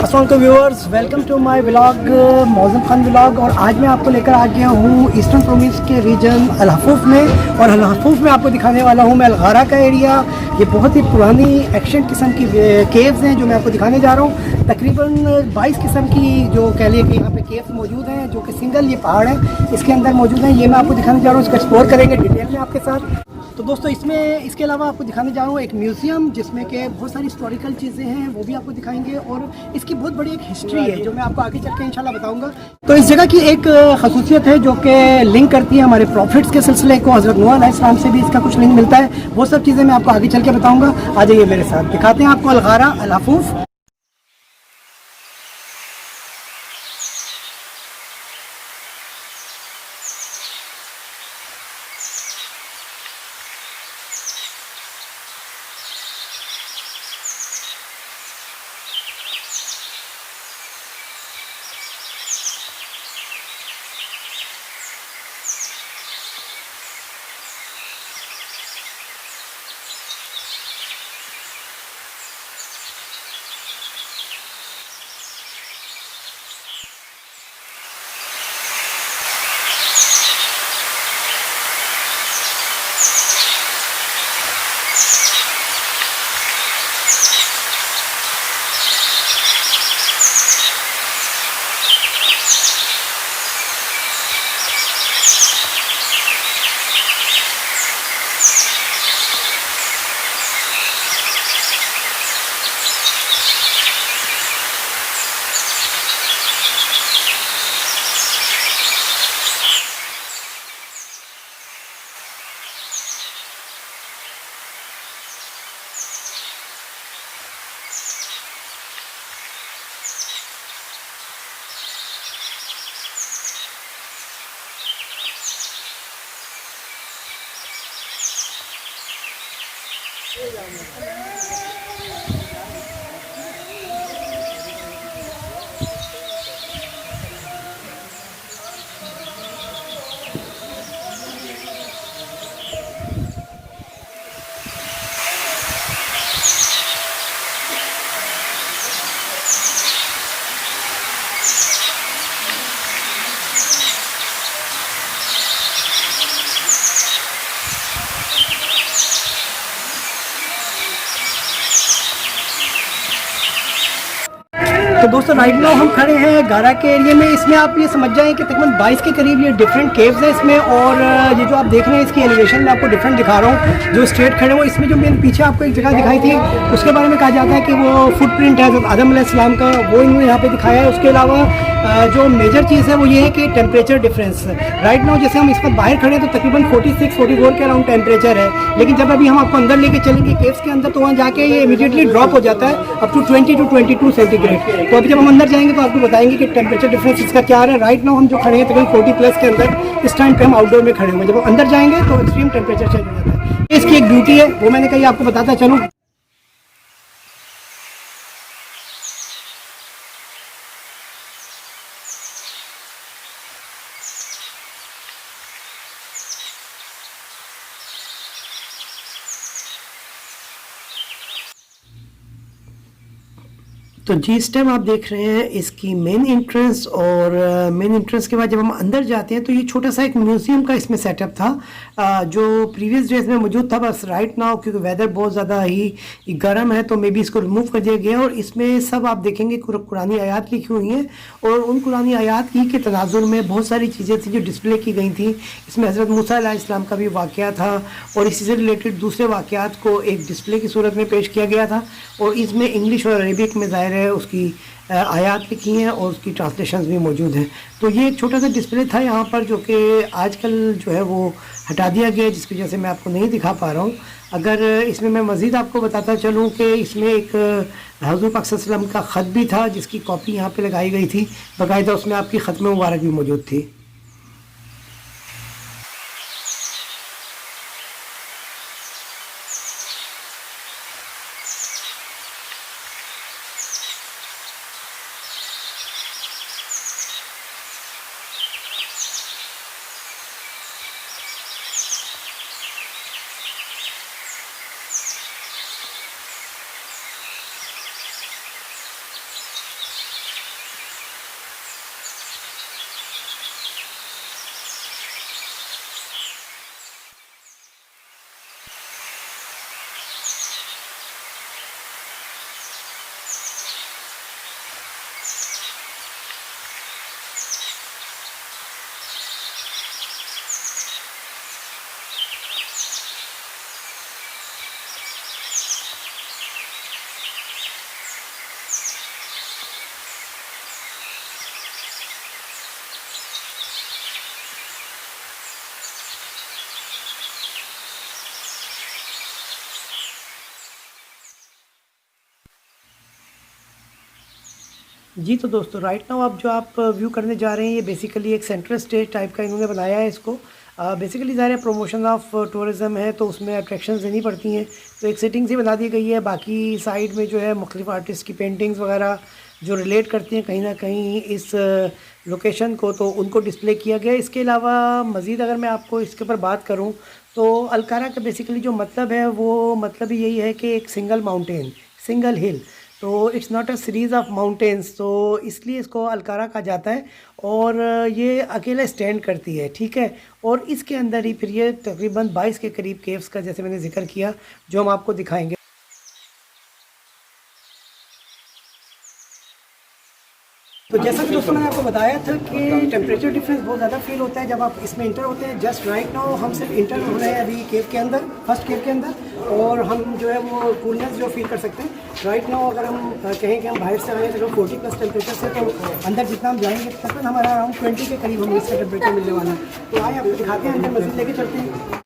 अस्सलाम viewers, welcome to my vlog Mauzam Khan vlog. और आज मैं आपको लेकर आ गया हूँ ईस्टर्न प्रोविंस के रीजन अल हफूफ में। और अल हफूफ में आपको दिखाने वाला हूँ मैं अलगारा का एरिया। ये बहुत ही पुरानी एक्शन किस्म की केव्स हैं जो मैं आपको दिखाने जा रहा हूँ। तकरीबन 22 किस्म की जो कह लिए कि यहाँ पे केव्स मौजूद हैं, जो कि सिंगल ये पहाड़ है इसके अंदर मौजूद हैं। ये मैं आपको दिखाने जा रहा हूँ, इसको एक्सप्लोर करेंगे डिटेल में आपके साथ। तो दोस्तों इसके अलावा आपको दिखाने जा रहा हूँ एक म्यूज़ियम, जिसमें के बहुत सारी हिस्टोरिकल चीज़ें हैं, वो भी आपको दिखाएंगे। और इसकी बहुत बड़ी एक हिस्ट्री है जो मैं आपको आगे चल के इंशाल्लाह बताऊंगा। तो इस जगह की एक खसूसियत है जो कि लिंक करती है हमारे प्रॉफिट्स के सिलसिले को। हज़रत नूह अलैहिस्सलाम से भी इसका कुछ लिंक मिलता है। वो सब चीज़ें मैं आपको आगे चल के बताऊँगा। आ जाइए मेरे साथ, दिखाते हैं आपको अलगारा अल हफूफ। तो दोस्तों राइट नाउ हम खड़े हैं गारा के एरिया में। इसमें आप ये समझ जाएं कि तकरीबन 22 के करीब ये डिफरेंट केव्स हैं इसमें। और ये जो आप देख रहे हैं इसकी एलिवेशन मैं आपको डिफरेंट दिखा रहा हूँ। जो स्ट्रेट खड़े हो, इसमें जो मैंने पीछे आपको एक जगह दिखाई थी उसके बारे में कहा जाता है कि वो फुटप्रिंट है हज़रत आदम अलैहिस्सलाम का, वो इन्होंने यहाँ पे दिखाया है। उसके अलावा जो मेजर चीज़ है वो ये है कि टेम्परेचर डिफरेंस। राइट नाउ जैसे हम इस पर बाहर खड़े हैं तो तकरीबन 46-44 के अराउंड टेम्परेचर है। लेकिन जब अभी हम आपको अंदर लेके चलेंगे केव्स के अंदर तो वहाँ जाके ये इमीडिएटली ड्रॉप हो जाता है अप टू 20 to 22 सेंटीग्रेड। तो अभी जब हम अंदर जाएंगे तो आपको बताएंगे कि टेम्परेचर डिफरेंस इसका क्या है। राइट नाउ हम जो खड़े हैं तकरीबन 40+ के अंदर इस टाइम पे हम आउटडोर में खड़े हुए हैं। जब हम अंदर जाएंगे तो एक्सट्रीम टेम्परेचर चेंज हो जाता है। इसकी एक ब्यूटी है वो मैंने कही आपको बताता चलूँ। तो जी इस टाइम आप देख रहे हैं इसकी मेन एंट्रेंस। और मेन एंट्रेंस के बाद जब हम अंदर जाते हैं तो ये छोटा सा एक म्यूज़ियम का इसमें सेटअप था जो प्रीवियस डेज में मौजूद था। बस राइट नाउ क्योंकि वेदर बहुत ज़्यादा ही गर्म है तो मे बी इसको रिमूव कर दिया गया। और इसमें सब आप देखेंगे कुरानी आयात लिखी हुई हैं। और उन कुरानी आयात की के तनाजुर में बहुत सारी चीज़ें थी जो डिस्प्ले की गई थी। इसमें हज़रत मूसा अलैहिस्सलाम का भी वाक़या था और इसी से रिलेटेड दूसरे वाक़यात को एक डिस्प्ले की सूरत में पेश किया गया था। और इसमें इंग्लिश और अरेबिक में ज़ाहिर है उसकी आयात लिखी हैं और उसकी ट्रांसलेशंस भी मौजूद हैं। तो ये एक छोटा सा डिस्प्ले था यहाँ पर जो कि आजकल जो है वो हटा दिया गया है, जिसकी वजह से मैं आपको नहीं दिखा पा रहा हूँ। अगर इसमें मैं मज़ीद आपको बताता चलूँ कि इसमें एक हज़रत पाक सल्लल्लाहु अलैहि वसल्लम का ख़त भी था जिसकी कॉपी यहाँ पे लगाई गई थी बाकायदा। उसमें आपकी ख़त्म मुबारक भी मौजूद थी। जी, तो दोस्तों राइट नाउ आप व्यू करने जा रहे हैं, ये बेसिकली एक सेंट्रल स्टेज टाइप का इन्होंने बनाया है इसको। बेसिकली ज़ाहिर है प्रमोशन ऑफ टूरिज़्म है तो उसमें अट्रैक्शंस देनी पड़ती हैं, तो एक सिटिंग सी बना दी गई है। बाकी साइड में जो है मुख्तलिफ आर्टिस्ट की पेंटिंग्स वगैरह जो रिलेट करती हैं कहीं न कहीं इस लोकेशन को, तो उनको डिस्प्ले किया गया है। इसके अलावा मज़ीद अगर मैं आपको इसके ऊपर बात करूँ, तो अलकारा का बेसिकली जो मतलब है वो मतलब ही यही है कि एक सिंगल माउंटेन, सिंगल हिल, तो it's not a series of mountains, तो इसलिए इसको अलकारा कहा जाता है। और ये अकेला स्टैंड करती है, ठीक है। और इसके अंदर ही फिर ये तकरीबन 22 के करीब केव्स का जैसे मैंने जिक्र किया, जो हम आपको दिखाएंगे। तो जैसा कि दोस्तों मैंने आपको बताया था कि टेम्परेचर डिफरेंस बहुत ज़्यादा फील होता है जब आप इसमें इंटर होते हैं। जस्ट राइट नाउ हम सिर्फ इंटर हो रहे हैं अभी केव के अंदर, फर्स्ट केव के अंदर, और हम जो है वो कूलनेस जो फील कर सकते हैं। राइट नाउ अगर हम कहें कि हम बाहर से आए तो 40+ टेम्परेचर से, तो अंदर जितना हम जाएंगे तकरीबन हमारा अराउंड 20 के करीब हमें इसका टेम्परेचर मिलने वाला है। तो आए आपको दिखाते हैं, अंदर मजीद लेके चलते हैं।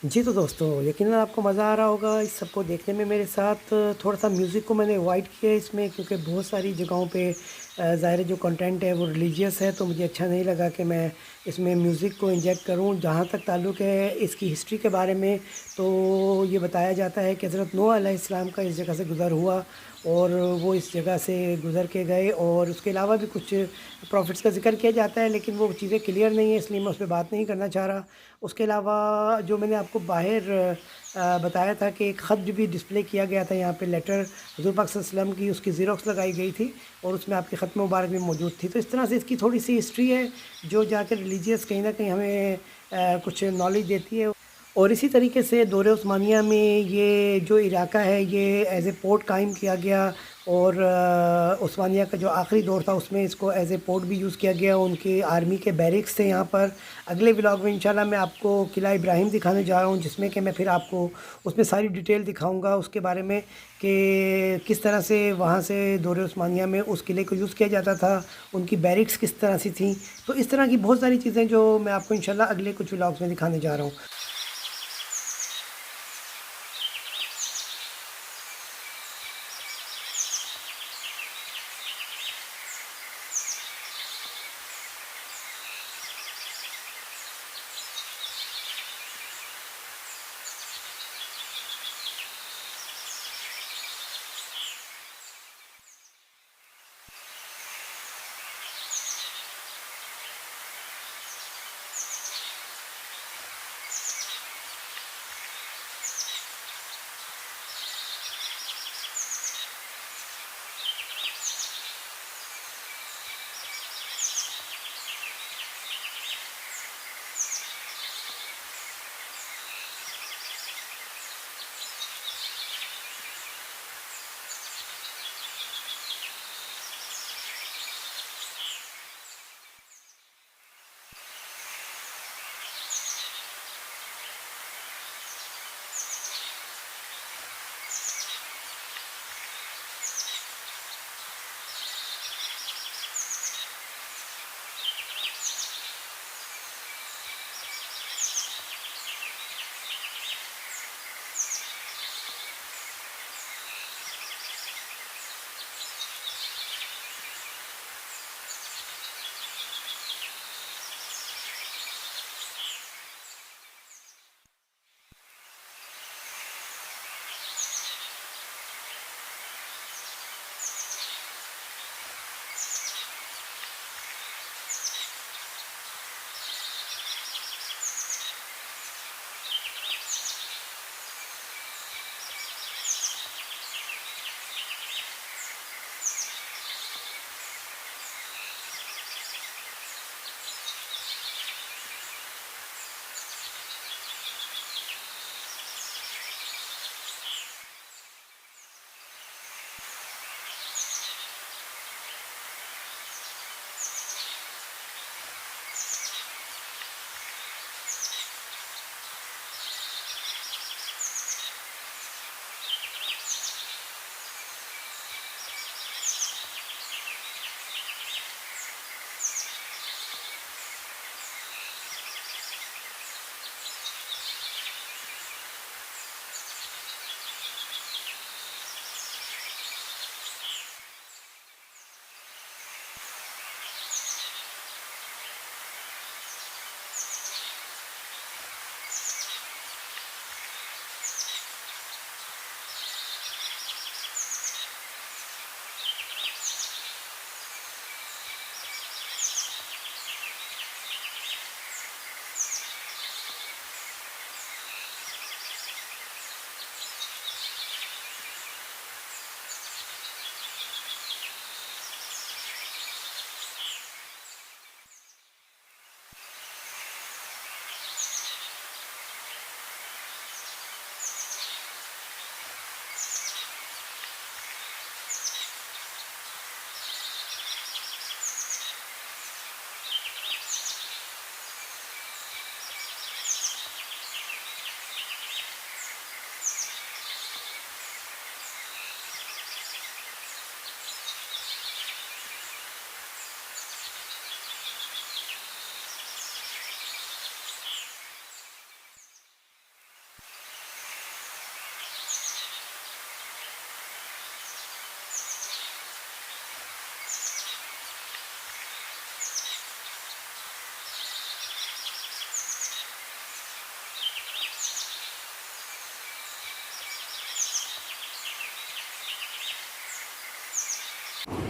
जी, तो दोस्तों यकीनन आपको मज़ा आ रहा होगा इस सबको देखने में मेरे साथ। थोड़ा-सा म्यूज़िक को मैंने अवॉइड किया है इसमें, क्योंकि बहुत सारी जगहों पे ज़ाहिर है जो कंटेंट है वो रिलीजियस है, तो मुझे अच्छा नहीं लगा कि मैं इसमें म्यूज़िक को इंजेक्ट करूँ। जहाँ तक ताल्लुक़ है इसकी हिस्ट्री के बारे में, तो ये बताया जाता है कि हज़रत नूह अलैहिस्सलाम का इस जगह से गुज़र हुआ और वो इस जगह से गुज़र के गए, और उसके अलावा भी कुछ प्रॉफ़िट्स का ज़िक्र किया जाता है, लेकिन वो चीज़ें क्लियर नहीं है, इसलिए मैं उस पे बात नहीं करना चाह रहा। उसके अलावा जो मैंने आपको बाहर बताया था कि एक ख़त भी डिस्प्ले किया गया था यहाँ पे, लेटर हुज़ूर पाक सल्लल्लाहु अलैहि वसल्लम की, उसकी ज़ेरॉक्स लगाई गई थी और उसमें आपकी ख़त मुबारक भी मौजूद थी। तो इस तरह से इसकी थोड़ी-सी हिस्ट्री है जो जाकर रिलीजियस कहीं न कहीं हमें कुछ नॉलेज देती है। और इसी तरीके से दौर उस्मानिया में ये जो इलाका है ये एज़ ए पोर्ट कायम किया गया, और उस्मानिया का जो आखिरी दौर था उसमें इसको एज़ ए पोर्ट भी यूज़ किया गया। उनके आर्मी के बैरिक्स थे यहाँ पर। अगले व्लॉग में इंशाल्लाह मैं आपको किला इब्राहिम दिखाने जा रहा हूँ, जिसमें कि मैं फिर आपको उसमें सारी डिटेल दिखाऊँगा उसके बारे में कि किस तरह से वहाँ से दौर उस्मानिया में उस किले को यूज़ किया जाता था, उनकी बैरिक्स किस तरह से थी। तो इस तरह की बहुत सारी चीज़ें जो मैं आपको इंशाल्लाह अगले कुछ व्लॉग्स में दिखाने जा रहा हूँ।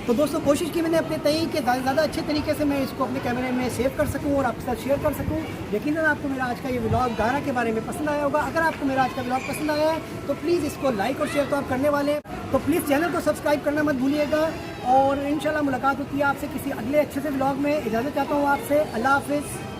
तो दोस्तों कोशिश की मैंने अपने तय के ज़्यादा अच्छे तरीके से मैं इसको अपने कैमरे में सेव कर सकूं और आपके साथ शेयर कर सकूं। यकीनन आपको मेरा आज का ये व्लॉग गाना के बारे में पसंद आया होगा। अगर आपको मेरा आज का व्लॉग पसंद आया है तो प्लीज़ इसको लाइक और शेयर तो आप करने वाले हैं, तो प्लीज़ चैनल को सब्सक्राइब करना मत भूलिएगा। और इंशाल्लाह मुलाकात होती है आपसे किसी अगले अच्छे से व्लॉग में। इजाज़त चाहता हूँ आपसे। अल्लाह हाफिज़।